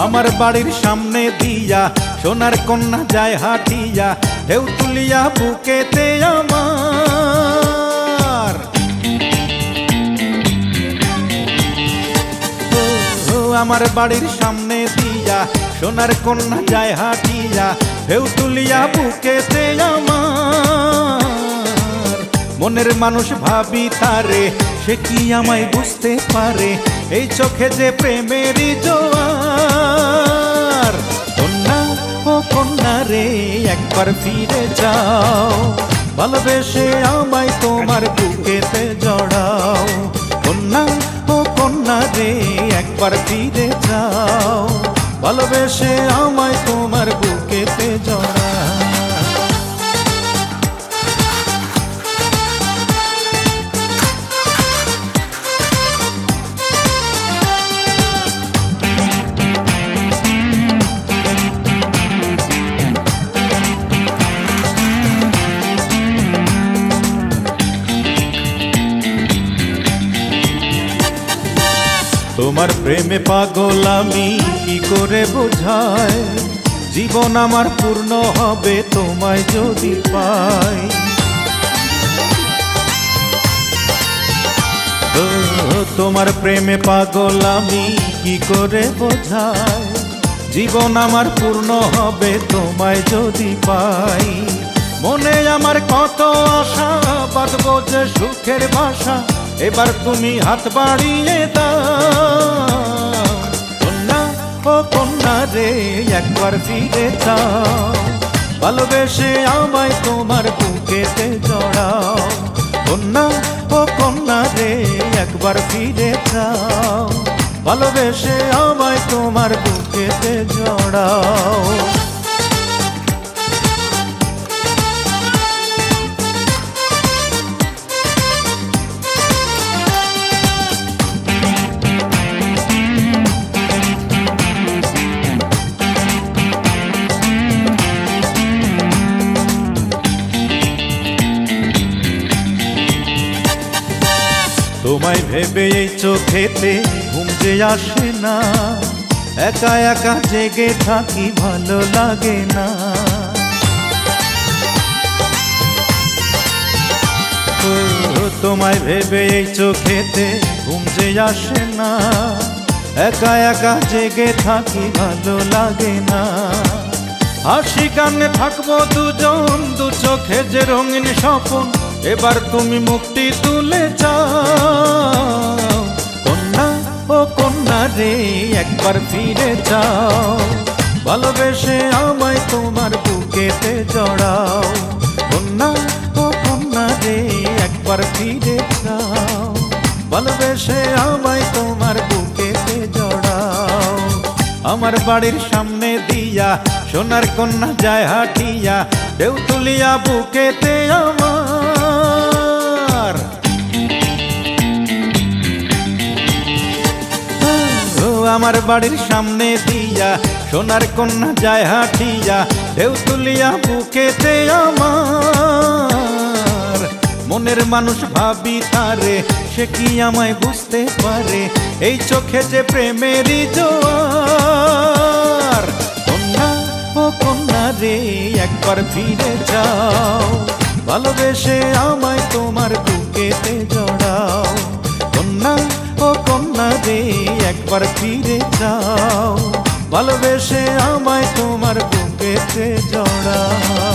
আমার বাড়ির সামনে দিয়া সোনার কন্যা যায় হাঁটিয়া, ঢেউ তুলিয়া বুকেতে আমার। আমার বাড়ির সামনে দিয়া সোনার কন্যা যায় হাঁটিয়া, ঢেউ তুলিয়া বুকেতে আমার। মনের মানুষ ভাবি তারে, সে কি আমায় বুঝতে পারে, এই চোখে যে প্রেমেরই জোয়ার। কন্যা ও কন্যা রে, একবার ফিরে যাও, ভালোবেসে আমায় তোমার বুকেতে জড়াও। কন্যা ও কন্যা রে, একবার ফিরে যাও, ভালোবেসে আমায় তোমার বুকেতে জড়াও। তোমার প্রেমে পাগল আমি কি করে বোঝাই, জীবন আমার পূর্ণ হবে তোমায় যদি পাই। তোমার প্রেমে পাগল আমি কি করে বোঝাই, জীবন আমার পূর্ণ হবে তোমায় যদি পাই। মনে আমার কত আশা, বাঁধবো যে সুখের বাসা, এবার তুমি হাত বাড়িয়ে দাও। কন্যা ও কন্যা রে, একবার ফিরে যাও, ভালোবেসে আমায় তোমার বুকেতে জড়াও। কন্যা ও কন্যা রে, একবার ফিরে যাও, ভালোবেসে আমায় তোমার বুকেতে জড়াও। তোমায় ভেবে এই চোখেতে ঘুম যে আসে না, একা একা জেগে থাকি ভালো লাগে না। তোমায় ভেবে এই চোখেতে ঘুম যে আসে না, একা একা জেগে থাকি ভালো লাগে না। হাসি কান্নে থাকবো দুজন, দু চোখে যে রঙিন স্বপন, এবার তুমি মুক্তি তুলে যাও। কন্যা ও কন্যা রে, একবার ফিরে যাও, ভালোবেসে আমায় তোমার বুকেতে জড়াও। কন্যা ও কন্যা রে, একবার ফিরে যাও, ভালোবেসে আমায় তোমার বুকেতে জড়াও। আমার বাড়ির সামনে দিয়া সোনার কন্যা যায় হাঁটিয়া, ঢেউ তুলিয়া বুকেতে আমার। আমার বাড়ির সামনে দিয়া সোনার কন্যা যায় হাঁটিয়া, ঢেউ তুলিয়া বুকেতে আমার। মনের মানুষ ভাবি তারে, সে কি আমায় বুঝতে পারে, এই চোখে যে প্রেমেরই জোয়ার। কন্যা ও কন্যা রে, একবার ফিরে যাও, ভালোবেসে আমায় তোমার বুকেতে জড়াও। কন্যা ও কন্যা রে, একবার ফিরে যাও, ভালোবেসে আমায় তোমার বুকেতে জড়াও।